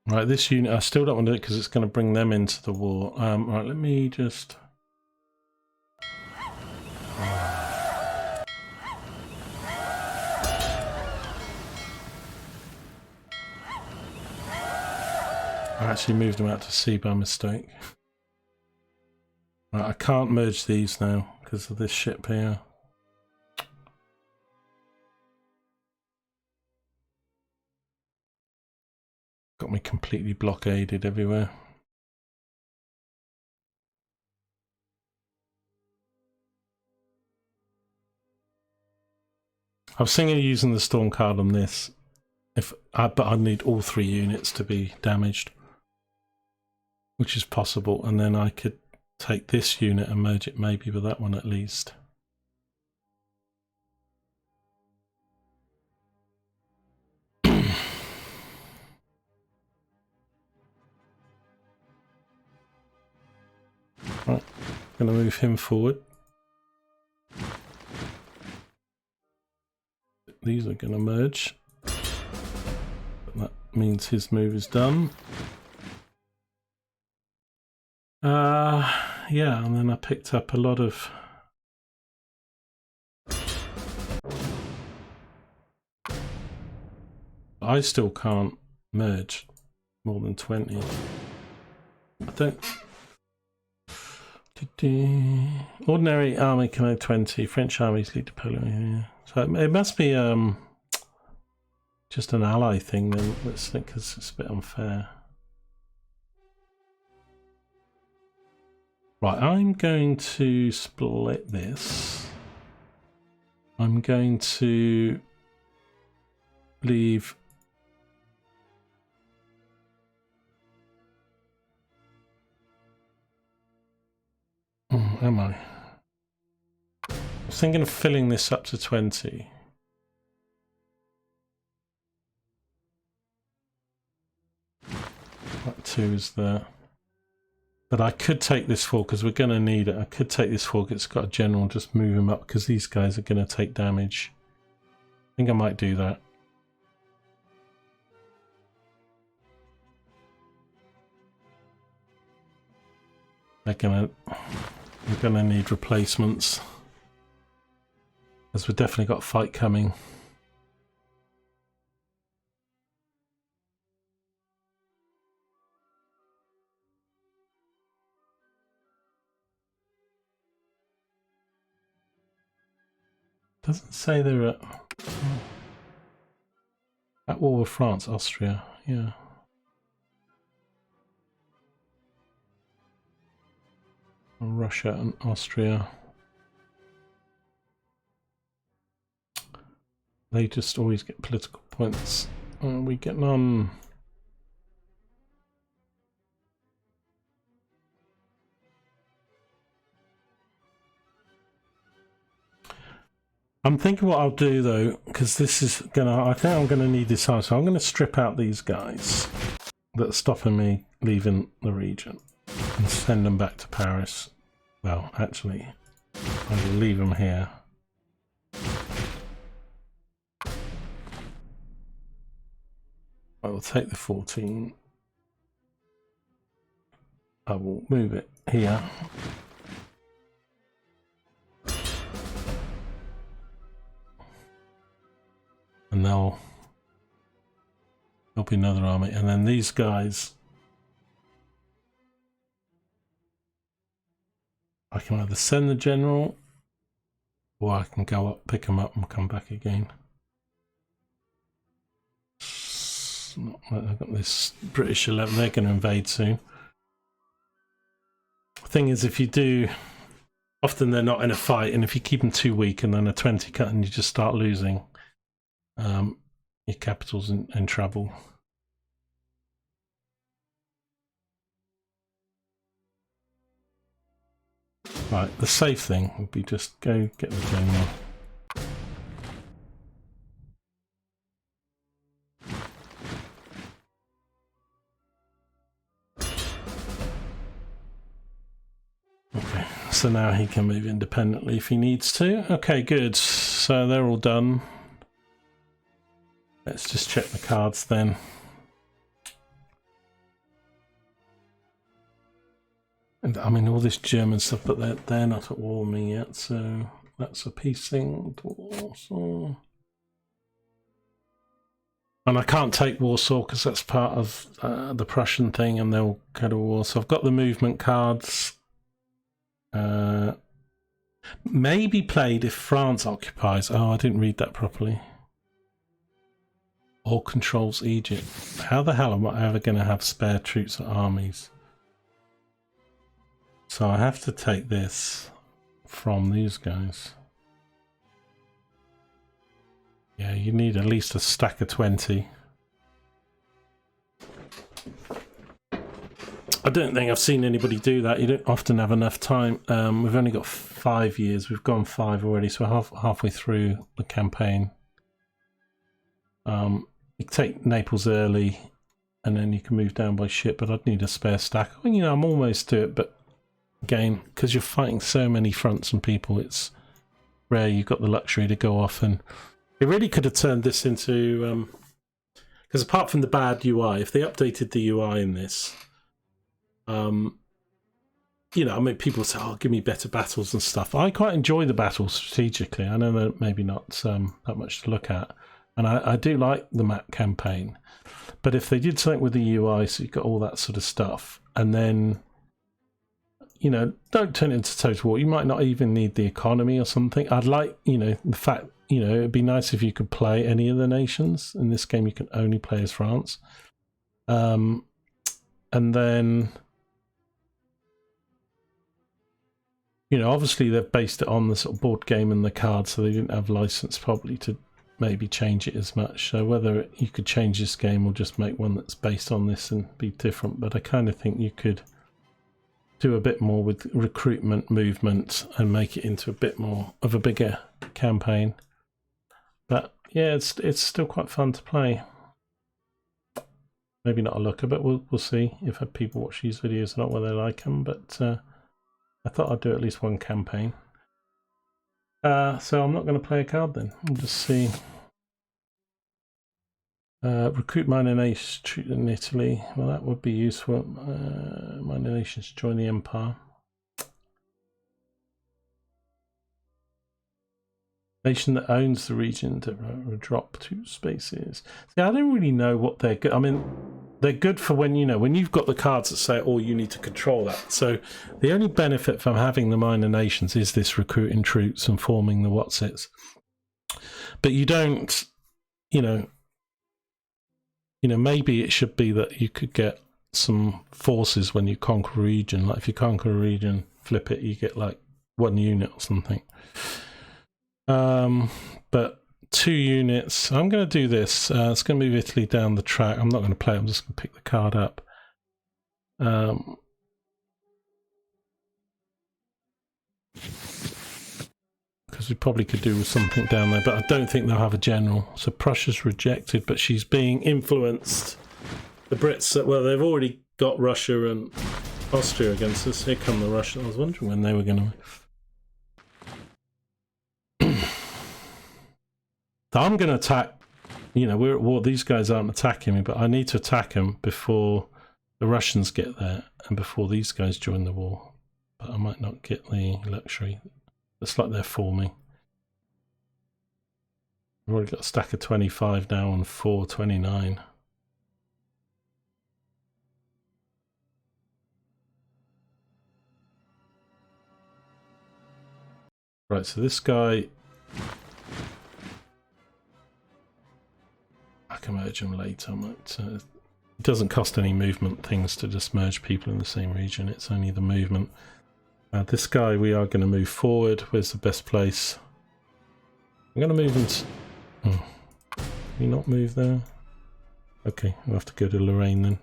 A: Right, this unit, I still don't want to do it because it's going to bring them into the war. Right, let me just... I actually moved them out to sea by mistake. Right, I can't merge these now because of this ship here. Got me completely blockaded everywhere. I was thinking of using the storm card on this, but I need all 3 units to be damaged, which is possible, and then I could take this unit and merge it maybe with that one at least. Right, going to move him forward. These are going to merge. That means his move is done. Yeah, and then I picked up a lot of... I still can't merge more than 20. I don't... Ordinary army can have 20. French armies lead Napoleon. Yeah. So it must be just an ally thing then, let's think, because it's a bit unfair. Right, I'm going to split this. I'm going to leave... am I? I was thinking of filling this up to 20. That 2 is there. But I could take this forward because we're going to need it. I could take this forward. It's got a general, just move him up because these guys are going to take damage. I think I might do that. We're gonna need replacements, as we've definitely got a fight coming. Doesn't say they're at war with France, Austria, yeah. Russia and Austria. They just always get political points. We get none. I'm thinking what I'll do though, because this is gonna, I think I'm gonna need this army, so I'm gonna strip out these guys that are stopping me leaving the region and send them back to Paris. Well, actually, I'll leave them here. I will take the 14. I will move it here. And there'll be another army, and then these guys I can either send the general, or I can go up, pick him up, and come back again. I've got this British 11, they're going to invade soon. The thing is, if you do, often they're not in a fight, and if you keep them too weak and then a 20 cut and you just start losing, your capital's in trouble. Right, the safe thing would be just go get the general. Okay, so now he can move independently if he needs to. Okay, good. So they're all done. Let's just check the cards then. And I mean, all this German stuff, but they're not at war with me yet, so that's a peace thing. Warsaw. And I can't take Warsaw because that's part of the Prussian thing, and they'll go to war. So I've got the movement cards. Maybe played if France occupies. Oh, I didn't read that properly. Or controls Egypt. How the hell am I ever going to have spare troops or armies? So I have to take this from these guys. Yeah, you need at least a stack of 20. I don't think I've seen anybody do that. You don't often have enough time. We've only got 5 years. We've gone 5 already, so we're halfway through the campaign. You take Naples early, and then you can move down by ship, but I'd need a spare stack. I mean, you know, I'm almost to it, but again, because you're fighting so many fronts and people, it's rare you've got the luxury to go off. And it really could have turned this into... because apart from the bad UI, if they updated the UI in this... you know, I mean, people say, oh, give me better battles and stuff. I quite enjoy the battles strategically. I know they're maybe not that much to look at. And I do like the map campaign. But if they did something with the UI, so you've got all that sort of stuff, and then, you know, don't turn it into total war. You might not even need the economy or something. I'd like, you know, the fact, you know, it'd be nice if you could play any of the nations. In this game, you can only play as France. And then... you know, obviously they've based it on the sort of board game and the cards, so they didn't have license probably to maybe change it as much. So whether you could change this game or just make one that's based on this and be different, but I kind of think you could do a bit more with recruitment, movement, and make it into a bit more of a bigger campaign. But yeah, it's still quite fun to play. Maybe not a looker, but we'll see if people watch these videos or not, whether they like them. But I thought I'd do at least one campaign. So I'm not going to play a card then. We'll just see. Recruit minor nations in Italy. Well, that would be useful. Minor nations join the empire. Nation that owns the region to drop 2 spaces. See, I don't really know what they're good. I mean, they're good for when, you know, when you've got the cards that say, oh, you need to control that. So the only benefit from having the minor nations is this recruiting troops and forming the whatsits. But you don't, you know, maybe it should be that you could get some forces when you conquer a region. Like if you conquer a region, flip it, you get like 1 unit or something. But 2 units. I'm going to do this. It's going to move Italy down the track. I'm not going to play it. I'm just going to pick the card up. Because we probably could do with something down there, but I don't think they'll have a general. So Prussia's rejected, but she's being influenced. The Brits, well, they've already got Russia and Austria against us. Here come the Russians. I was wondering when they were going to... I'm going to attack, you know, we're at war, these guys aren't attacking me, but I need to attack them before the Russians get there and before these guys join the war. But I might not get the luxury. It's like they're forming. We've already got a stack of 25 now on 429. Right, so this guy, I can merge him later. It doesn't cost any movement things to just merge people in the same region. It's only the movement. This guy, we are going to move forward. Where's the best place? I'm going to move him to... Oh. Can he not move there? Okay, we'll have to go to Lorraine then.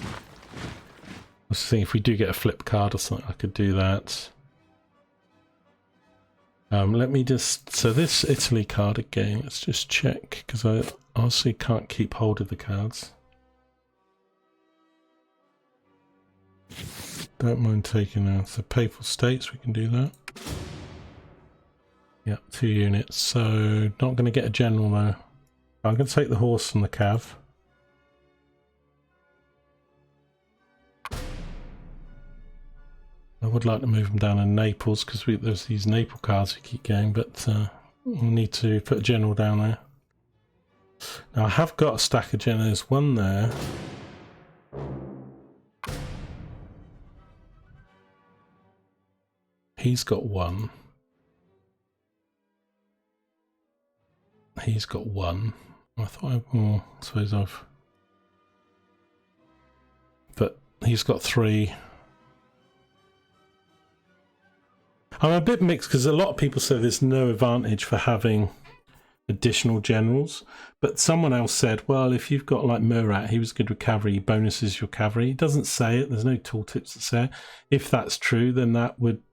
A: I was thinking if we do get a flip card or something, I could do that. Let me just... So this Italy card again, let's just check, because I honestly can't keep hold of the cards. Don't mind taking out the Papal States, we can do that. Yep, 2 units, so not going to get a general though. I'm going to take the horse and the cav. I would like to move them down in Naples because there's these Naples cards we keep getting, but we'll need to put a general down there. Now I have got a stack of generals, one there. He's got one. He's got one. I thought I suppose I've... But he's got 3. I'm a bit mixed because a lot of people say there's no advantage for having additional generals, but someone else said, well, if you've got like Murat, he was good with cavalry, he bonuses your cavalry. It doesn't say it, there's no tooltips that say it. If that's true, then that would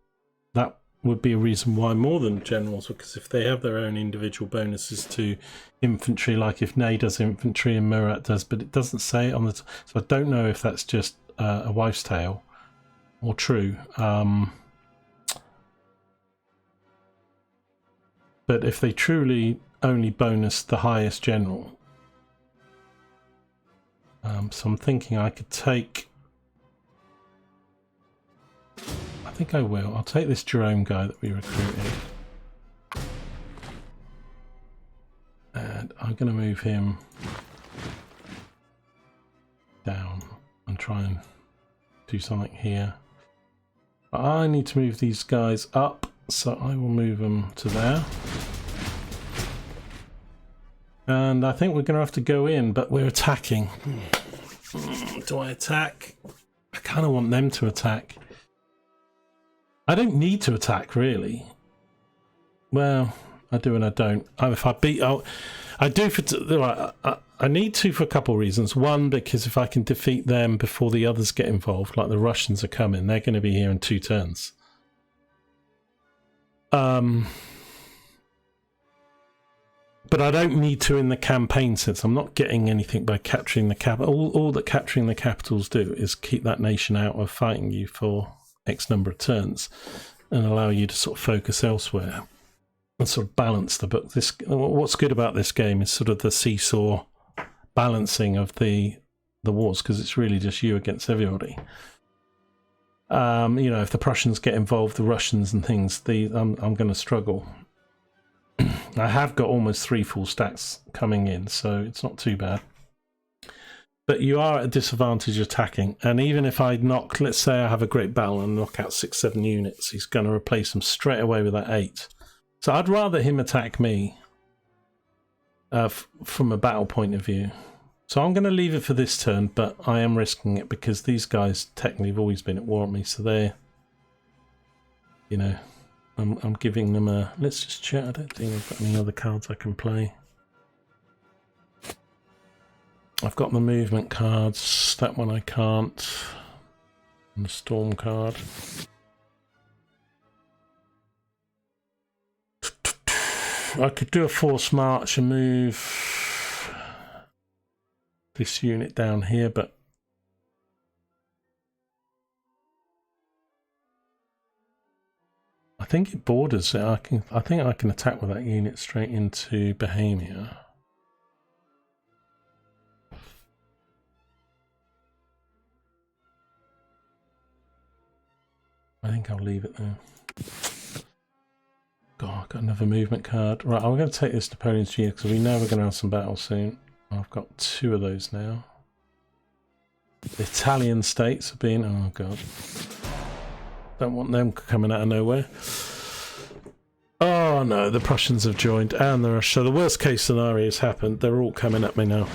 A: be a reason why more than generals, because if they have their own individual bonuses to infantry, like if Ney does infantry and Murat does, but it doesn't say it on the... So I don't know if that's just a wives' tale or true. But if they truly only bonus the highest general, so I'm thinking I could take... I think I will. I'll take this Jerome guy that we recruited. And I'm going to move him down and try and do something here. But I need to move these guys up, so I will move them to there. And I think we're going to have to go in, but we're attacking. Do I attack? I kind of want them to attack. I don't need to attack, really. Well, I do and I don't. If I beat... I do for... I need to for a couple of reasons. One, because if I can defeat them before the others get involved, like the Russians are coming, they're going to be here in 2 turns. But I don't need to in the campaign sense. I'm not getting anything by capturing the capital. All that capturing the capitals do is keep that nation out of fighting you for X number of turns and allow you to sort of focus elsewhere and sort of balance the book. What's good about this game is sort of the seesaw balancing of the wars, because it's really just you against everybody. You know, if the Prussians get involved, the Russians and things, I'm going to struggle. I have got almost 3 full stacks coming in, so it's not too bad. But you are at a disadvantage attacking, and even if I knock, let's say I have a great battle and knock out 6-7 units, he's going to replace them straight away with that 8. So I'd rather him attack me from a battle point of view. So I'm going to leave it for this turn, but I am risking it because these guys technically have always been at war with me, so they're, you know, I'm giving them a... Let's just check. I don't think I've got any other cards I can play. I've got the movement cards. That one I can't. And the storm card. I could do a force march and move this unit down here, but I think it borders it. I think I can attack with that unit straight into Bohemia. I think I'll leave it there. God, I've got another movement card. Right, I'm going to take this Napoleon's G because we know we're going to have some battles soon. I've got 2 of those now. The Italian states have been... Oh, God. Don't want them coming out of nowhere. Oh no, the Prussians have joined, and so the worst case scenario has happened. They're all coming at me now.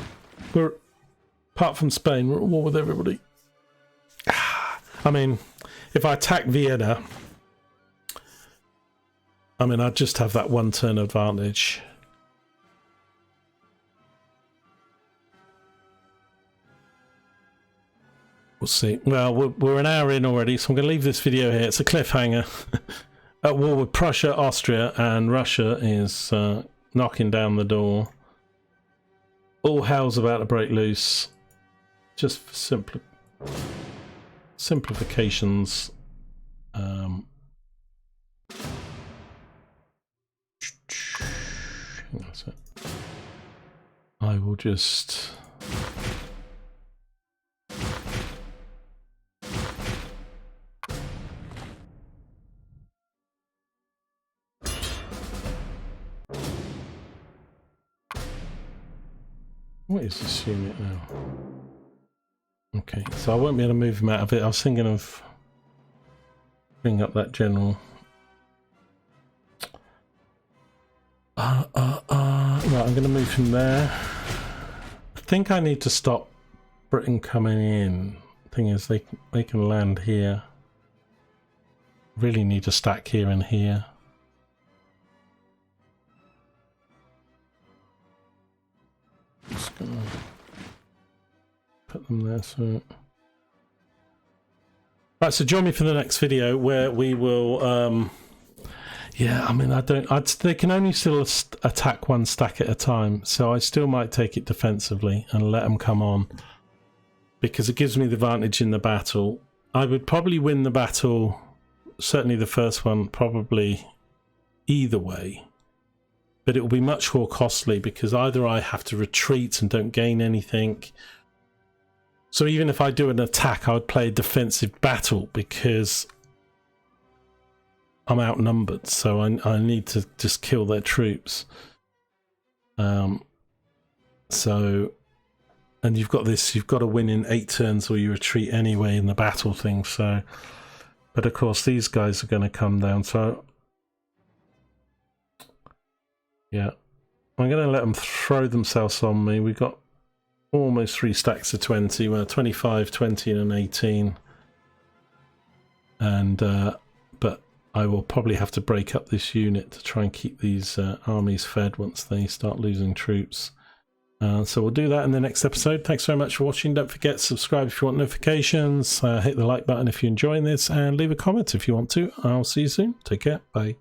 A: Apart from Spain, we're at war with everybody. I mean, if I attack Vienna, I mean, I'd just have that one turn advantage. We'll see. Well, we're an hour in already, so I'm going to leave this video here. It's a cliffhanger. At war with Prussia, Austria, and Russia is knocking down the door. All hell's about to break loose. Just for simplifications. That's it. I will just... What is this unit now? Okay, so I won't be able to move him out of it. I was thinking of bringing up that general. Right, I'm going to move him there. I think I need to stop Britain coming in. Thing is, they can land here. Really need to stack here and here. Just gonna put them there. So, right. So join me for the next video where we will. Yeah, I mean, they can only still attack one stack at a time, so I still might take it defensively and let them come on because it gives me the advantage in the battle. I would probably win the battle, certainly the first one, probably either way. But it will be much more costly because either I have to retreat and don't gain anything. So even if I do an attack, I would play a defensive battle because I'm outnumbered. So I need to just kill their troops. And you've got this, you've got to win in 8 turns or you retreat anyway in the battle thing. So, but of course these guys are going to come down. So yeah, I'm going to let them throw themselves on me. We've got almost 3 stacks of 20. Well, 25, 20 and an 18. And, but I will probably have to break up this unit to try and keep these armies fed once they start losing troops. So we'll do that in the next episode. Thanks very much for watching. Don't forget to subscribe if you want notifications. Hit the like button if you're enjoying this and leave a comment if you want to. I'll see you soon. Take care. Bye.